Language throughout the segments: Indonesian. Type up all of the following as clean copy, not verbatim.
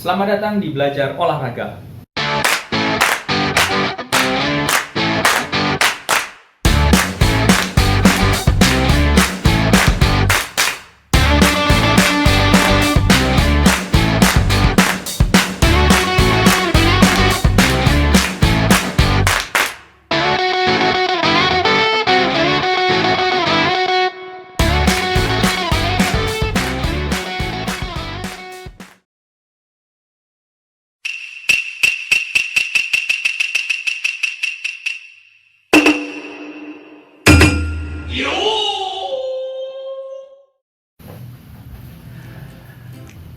Selamat datang di Belajar Olahraga.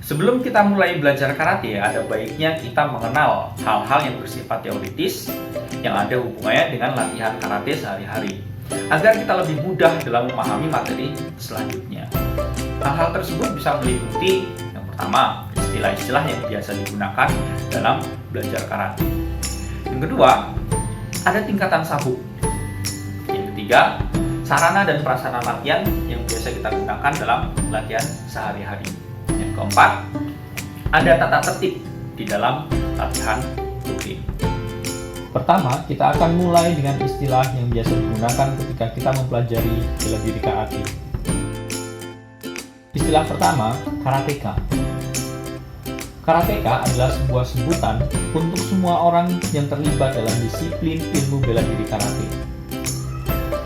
Sebelum kita mulai belajar karate, ada baiknya kita mengenal hal-hal yang bersifat teoritis yang ada hubungannya dengan latihan karate sehari-hari, agar kita lebih mudah dalam memahami materi selanjutnya. Hal-hal tersebut bisa meliputi yang pertama, istilah-istilah yang biasa digunakan dalam belajar karate. Yang kedua, ada tingkatan sabuk. Yang ketiga, sarana dan prasarana latihan yang biasa kita gunakan dalam latihan sehari-hari. Yang keempat, ada tata tertib di dalam latihan rutin. Pertama, kita akan mulai dengan istilah yang biasa digunakan ketika kita mempelajari bela diri karate. Istilah pertama, karateka. Karateka adalah sebuah sebutan untuk semua orang yang terlibat dalam disiplin ilmu bela diri karate,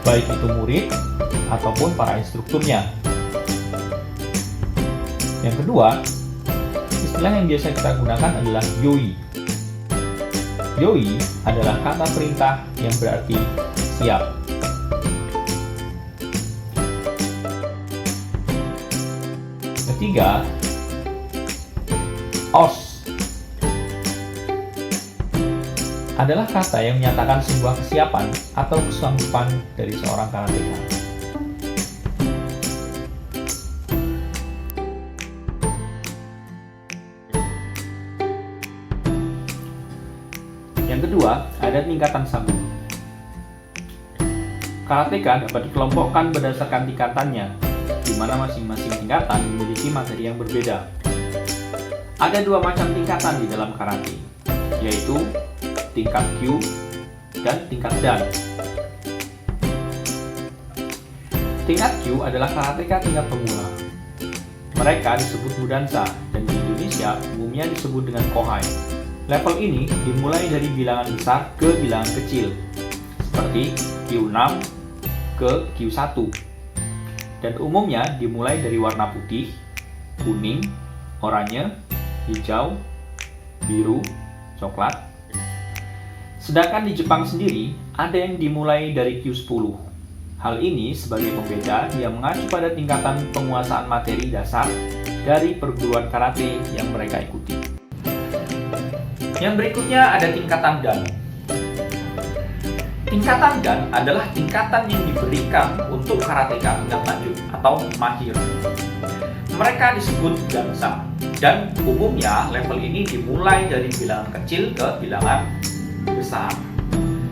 baik itu murid ataupun para instrukturnya. Yang kedua, istilah yang biasa kita gunakan adalah yoi. Yoi adalah kata perintah yang berarti siap. Ketiga, os adalah kata yang menyatakan sebuah kesiapan atau kesanggupan dari seorang karateka. Yang kedua, ada tingkatan sabuk. Karateka dapat dikelompokkan berdasarkan tingkatannya, di mana masing-masing tingkatan memiliki materi yang berbeda. Ada dua macam tingkatan di dalam karate, yaitu tingkat Kyu dan tingkat Dan. Tingkat Kyu adalah karateka tingkat pemula. Mereka disebut Mudansa, dan di Indonesia umumnya disebut dengan Kohai. Level ini dimulai dari bilangan besar ke bilangan kecil, seperti Q6 ke Q1, dan umumnya dimulai dari warna putih, kuning, oranye, hijau, biru, coklat. Sedangkan di Jepang sendiri, ada yang dimulai dari Q10. Hal ini sebagai pembeda yang mengacu pada tingkatan penguasaan materi dasar dari perguruan karate yang mereka ikuti. Yang berikutnya ada tingkatan Dan. Tingkatan Dan adalah tingkatan yang diberikan untuk karateka tingkat lanjut atau mahir. Mereka disebut Dansa, dan umumnya level ini dimulai dari bilangan kecil ke bilangan besar.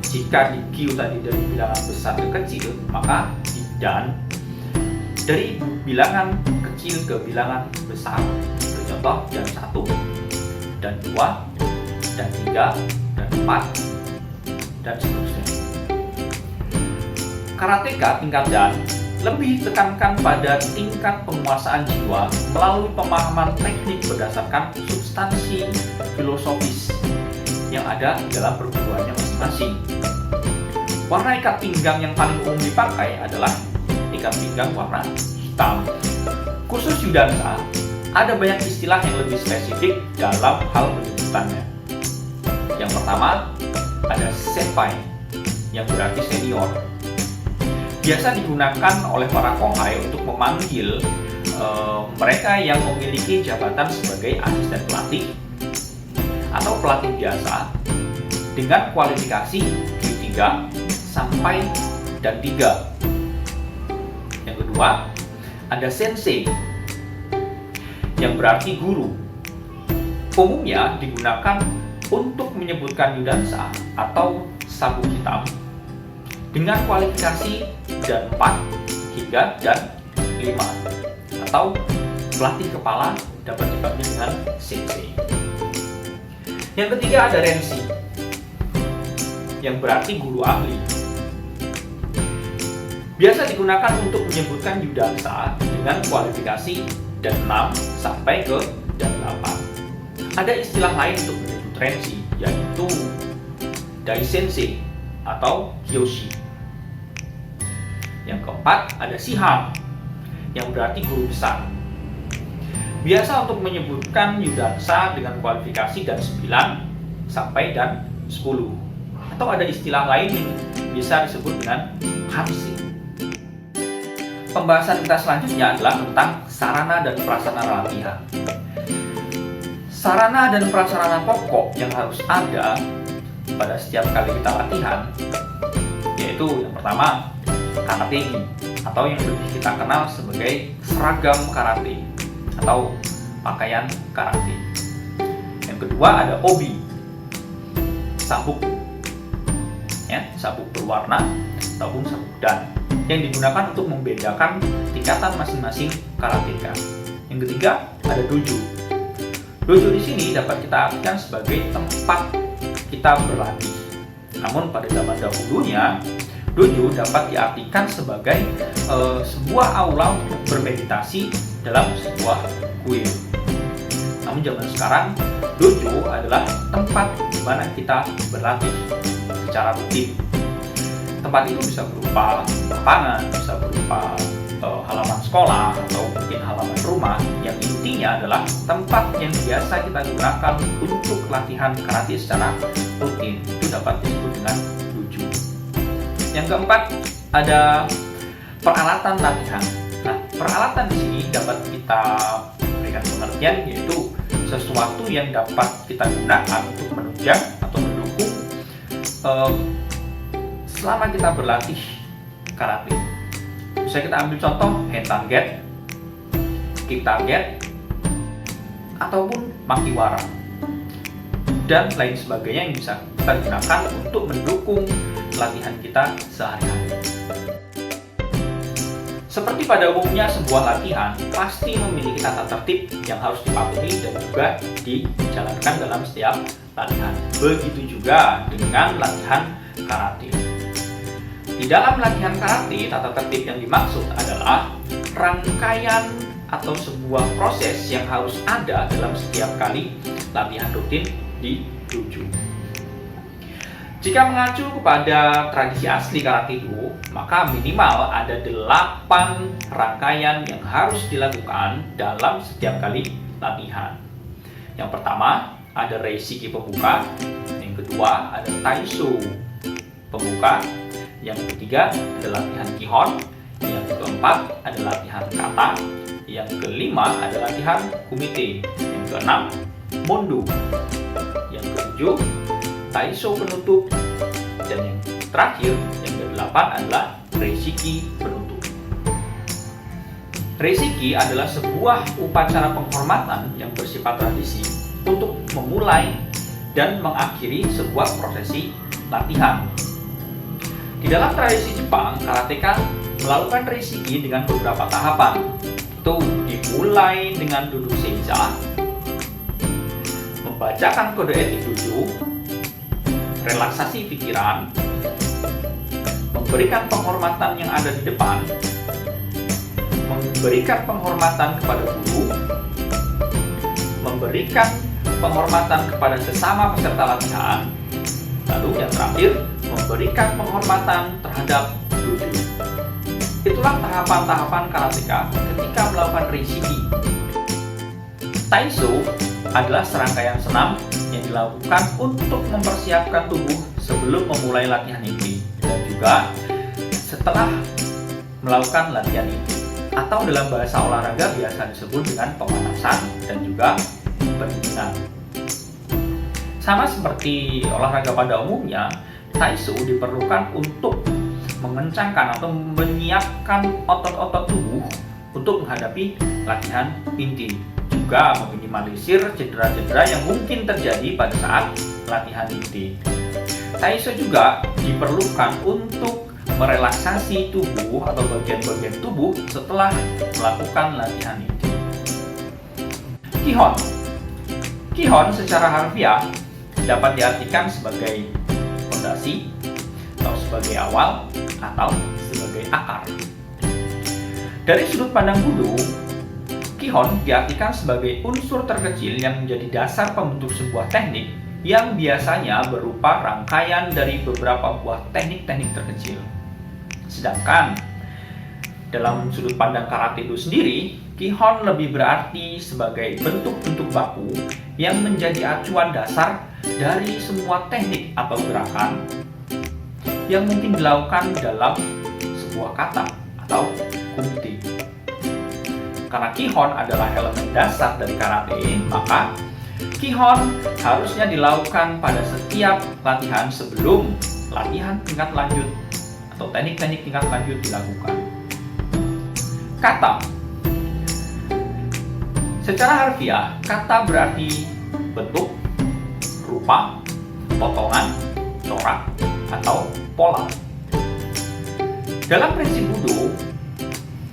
Jika di Q tadi dari bilangan besar ke kecil, maka di Dan dari bilangan kecil ke bilangan besar. Contoh Dan 1, Dan 2, dan 3, dan 4, dan seterusnya. Karateka tingkat Dan lebih tekankan pada tingkat penguasaan jiwa melalui pemahaman teknik berdasarkan substansi filosofis yang ada di dalam perguruannya masing-masing. Warna ikat pinggang yang paling umum dipakai adalah ikat pinggang warna hitam. Khusus Yudansa, ada banyak istilah yang lebih spesifik dalam hal penyebutannya. Yang pertama, ada senpai, yang berarti senior. Biasa digunakan oleh para kohai untuk memanggil mereka yang memiliki jabatan sebagai asisten pelatih atau pelatih biasa dengan kualifikasi Q3 sampai dan 3. Yang kedua, ada sensei, yang berarti guru. Umumnya digunakan untuk menyebutkan Yudansa atau sabuk hitam dengan kualifikasi Dan 4 hingga Dan 5, atau pelatih kepala dapat dipanggil dengan sensei. Yang ketiga ada renshi, yang berarti guru ahli. Biasa digunakan untuk menyebutkan yudansa dengan kualifikasi dan 6 sampai ke dan 8. Ada istilah lain untuk menyebut renshi, yaitu daisensei atau kyoshi. Yang keempat ada shihan, yang berarti guru besar. Biasa untuk menyebutkan yudansa dengan kualifikasi dan 9 sampai dan 10. Atau ada istilah lain yang bisa disebut dengan kanshi. Pembahasan kita selanjutnya adalah tentang sarana dan prasarana latihan. Sarana dan prasarana pokok yang harus ada pada setiap kali kita latihan, yaitu yang pertama karate atau yang lebih kita kenal sebagai seragam karate atau pakaian karate. Yang kedua ada obi, sabuk, ya, sabuk berwarna ataupun sabuk dan yang digunakan untuk membedakan tingkatan masing-masing karateka. Yang ketiga ada dojo. Dojo di sini dapat kita artikan sebagai tempat kita berlatih. Namun pada zaman dahulunya dojo dapat diartikan sebagai sebuah aula untuk bermeditasi dalam sebuah kuil. Namun zaman sekarang dojo adalah tempat di mana kita berlatih secara rutin. Tempat itu bisa berupa lapangan, bisa berupa halaman sekolah atau mungkin halaman rumah. Yang intinya adalah tempat yang biasa kita gunakan untuk latihan karate secara rutin. Itu dapat disebut dengan dojo. Yang keempat ada peralatan latihan. Nah, peralatan di sini dapat kita berikan pengertian, yaitu sesuatu yang dapat kita gunakan untuk menunjang atau mendukung selama kita berlatih karate. Bisa kita ambil contoh hand target, kick target, ataupun makiwara dan lain sebagainya yang bisa kita gunakan untuk mendukung latihan kita sehari-hari. Seperti pada umumnya sebuah latihan pasti memiliki tata tertib yang harus dipatuhi dan juga dijalankan dalam setiap latihan. Begitu juga dengan latihan karate. Di dalam latihan karate, tata tertib yang dimaksud adalah rangkaian atau sebuah proses yang harus ada dalam setiap kali latihan rutin di dojo. Jika mengacu kepada tradisi asli karate do, maka minimal ada 8 rangkaian yang harus dilakukan dalam setiap kali latihan. Yang pertama ada reishiki pembuka, yang kedua ada taisho pembuka, yang ketiga ada latihan kihon, yang keempat ada latihan kata, yang kelima ada latihan kumite, yang keenam mondo, yang ketujuh taisho penutup, dan yang terakhir yang ke-8 adalah reishiki penutup. Reishiki adalah sebuah upacara penghormatan yang bersifat tradisi untuk memulai dan mengakhiri sebuah prosesi latihan. Di dalam tradisi Jepang, karateka melakukan reishiki dengan beberapa tahapan. Itu dimulai dengan duduk seiza, membacakan kode etik dojo, relaksasi pikiran, memberikan penghormatan yang ada di depan, memberikan penghormatan kepada guru, memberikan penghormatan kepada sesama peserta latihan, lalu yang terakhir memberikan penghormatan terhadap dojo. Itulah tahapan-tahapan karateka ketika melakukan reishiki. Taisho adalah serangkaian senam yang dilakukan untuk mempersiapkan tubuh sebelum memulai latihan inti dan juga setelah melakukan latihan inti, atau dalam bahasa olahraga biasa disebut dengan pemanasan dan juga pendinginan. Sama seperti olahraga pada umumnya, taisho diperlukan untuk mengencangkan atau menyiapkan otot-otot tubuh untuk menghadapi latihan inti, juga meminimalisir cedera-cedera yang mungkin terjadi pada saat latihan inti. Taisho juga diperlukan untuk merelaksasi tubuh atau bagian-bagian tubuh setelah melakukan latihan inti. Kihon secara harfiah dapat diartikan sebagai fondasi, atau sebagai awal, atau sebagai akar. Dari sudut pandang Budo, Kihon diartikan sebagai unsur terkecil yang menjadi dasar pembentuk sebuah teknik yang biasanya berupa rangkaian dari beberapa buah teknik-teknik terkecil. Sedangkan dalam sudut pandang karate do sendiri, Kihon lebih berarti sebagai bentuk-bentuk baku yang menjadi acuan dasar dari semua teknik atau gerakan yang mungkin dilakukan dalam sebuah kata atau kumite. Karena Kihon adalah elemen dasar dari karate, maka Kihon harusnya dilakukan pada setiap latihan sebelum latihan tingkat lanjut atau teknik-teknik tingkat lanjut dilakukan. Kata. Secara harfiah, kata berarti bentuk, rupa, potongan, corak, atau pola. Dalam prinsip Budo,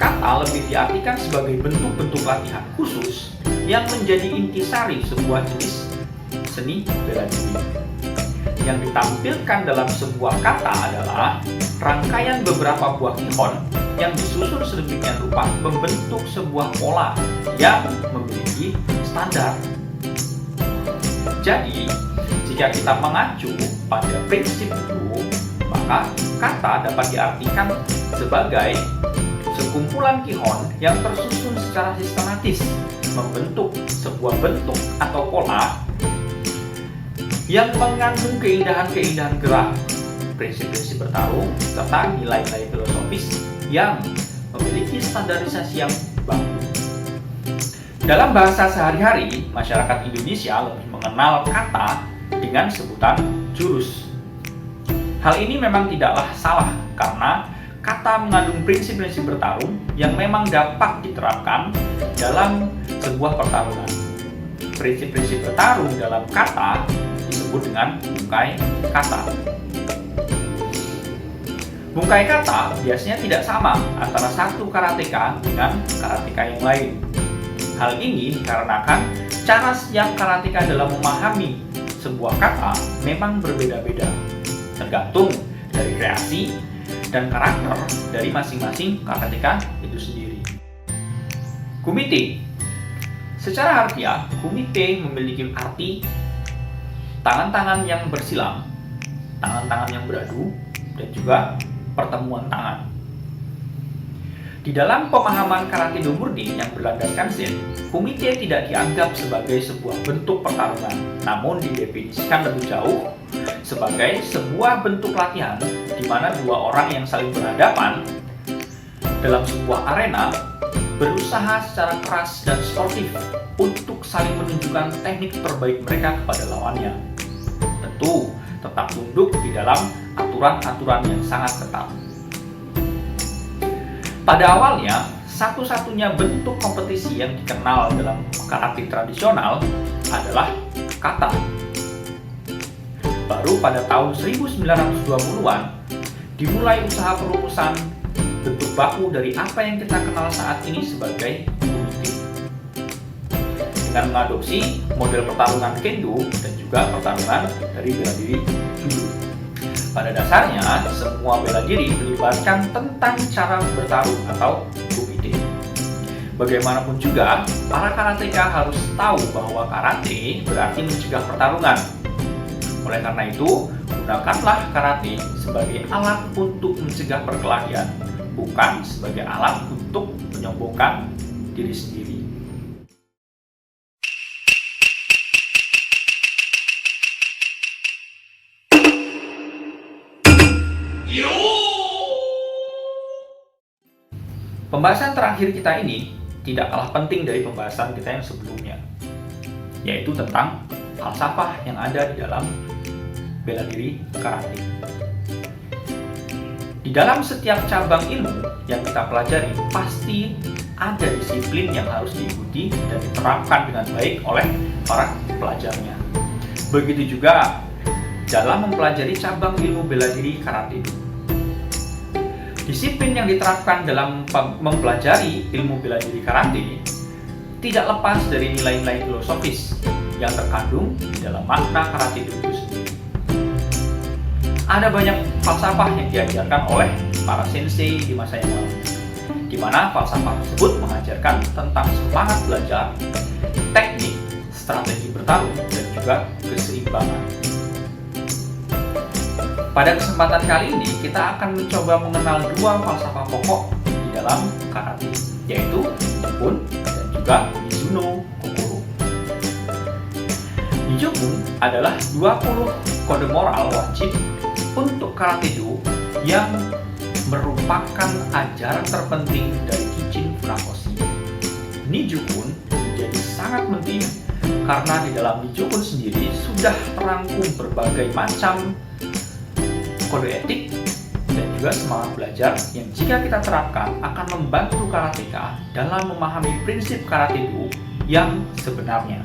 kata lebih diartikan sebagai bentuk-bentuk latihan khusus yang menjadi intisari sebuah jenis seni bela diri. Yang ditampilkan dalam sebuah kata adalah rangkaian beberapa buah kihon yang disusun sedemikian rupa membentuk sebuah pola yang memiliki standar. Jadi, jika kita mengacu pada prinsip Budo, maka kata dapat diartikan sebagai sekumpulan kihon yang tersusun secara sistematis membentuk sebuah bentuk atau pola yang mengandung keindahan-keindahan gerak, prinsip-prinsip bertarung, serta nilai-nilai filosofis yang memiliki standarisasi yang baku. Dalam bahasa sehari-hari, masyarakat Indonesia lebih mengenal kata dengan sebutan jurus. Hal ini memang tidaklah salah karena kata mengandung prinsip-prinsip bertarung yang memang dapat diterapkan dalam sebuah pertarungan. Prinsip-prinsip bertarung dalam kata disebut dengan bungkai kata. Bungkai kata biasanya tidak sama antara satu karateka dengan karateka yang lain. Hal ini dikarenakan cara setiap karateka dalam memahami sebuah kata memang berbeda-beda, tergantung dari kreasi dan karakter dari masing-masing karateka itu sendiri. Kumite. Secara harfiah, kumite memiliki arti tangan-tangan yang bersilang, tangan-tangan yang beradu, dan juga pertemuan tangan. Di dalam pemahaman karate do murni yang berlandaskan Zen, kumite tidak dianggap sebagai sebuah bentuk pertarungan, namun didefinisikan lebih jauh sebagai sebuah bentuk latihan di mana dua orang yang saling berhadapan dalam sebuah arena berusaha secara keras dan sportif untuk saling menunjukkan teknik terbaik mereka kepada lawannya. Tentu tetap tunduk di dalam aturan-aturan yang sangat ketat. Pada awalnya, satu-satunya bentuk kompetisi yang dikenal dalam karate tradisional adalah kata. Baru pada tahun 1920-an dimulai usaha perumusan bentuk baku dari apa yang kita kenal saat ini sebagai kumite, dengan mengadopsi model pertarungan kendo dan juga pertarungan dari bela diri judo. Pada dasarnya, semua bela diri melibatkan tentang cara bertarung atau kumite. Bagaimanapun juga, para karateka harus tahu bahwa karate berarti mencegah pertarungan. Oleh karena itu, gunakanlah karate sebagai alat untuk mencegah perkelahian, bukan sebagai alat untuk menyombongkan diri sendiri. Pembahasan terakhir kita ini tidak kalah penting dari pembahasan kita yang sebelumnya, yaitu tentang falsafah yang ada di dalam bela diri karate. Di dalam setiap cabang ilmu yang kita pelajari, pasti ada disiplin yang harus diikuti dan diterapkan dengan baik oleh para pelajarnya. Begitu juga dalam mempelajari cabang ilmu bela diri karate. Disiplin yang diterapkan dalam mempelajari ilmu bela diri karate tidak lepas dari nilai-nilai filosofis yang terkandung di dalam makna karate do itu sendiri. Ada banyak falsafah yang diajarkan oleh para sensei di masa yang lalu, di mana falsafah tersebut mengajarkan tentang semangat belajar, teknik, strategi bertarung, dan juga keseimbangan. Pada kesempatan kali ini, kita akan mencoba mengenal dua falsafah pokok di dalam karate, yaitu Nijokun dan juga Mizuno Kokoro. Nijokun adalah 20 kode moral wajib untuk karate do yang merupakan ajaran terpenting dari Kichin Funakoshi. Nijokun menjadi sangat penting karena di dalam Nijokun sendiri sudah terangkum berbagai macam kode etik dan juga semangat belajar yang jika kita terapkan akan membantu karateka dalam memahami prinsip karate do yang sebenarnya.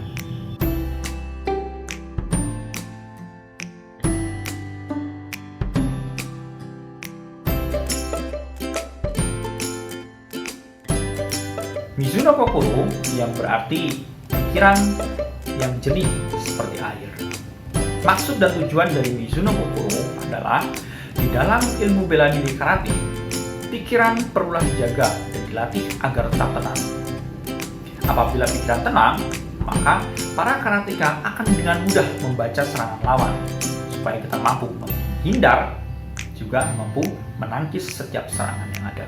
Mizuno Kokoro yang berarti pikiran yang jernih seperti air. Maksud dan tujuan dari Mizuno Kokoro adalah di dalam ilmu bela diri karate, pikiran perlulah dijaga dan dilatih agar tetap tenang. Apabila pikiran tenang, maka para karateka akan dengan mudah membaca serangan lawan, supaya kita mampu menghindar, juga mampu menangkis setiap serangan yang ada.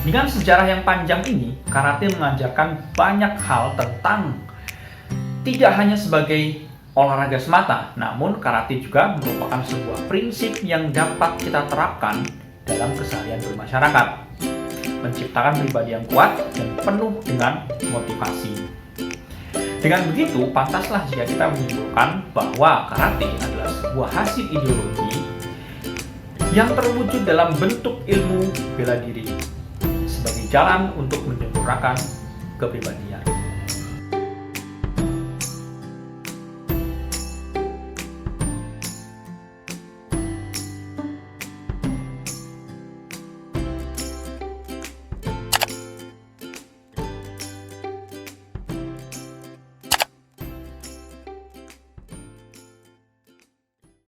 Dengan sejarah yang panjang ini, karate mengajarkan banyak hal tentang tidak hanya sebagai olahraga semata, namun karate juga merupakan sebuah prinsip yang dapat kita terapkan dalam keseharian bermasyarakat, menciptakan pribadi yang kuat dan penuh dengan motivasi. Dengan begitu, pantaslah jika kita menyimpulkan bahwa karate adalah sebuah hasil ideologi yang terwujud dalam bentuk ilmu bela diri sebagai jalan untuk menyempurnakan kepribadian.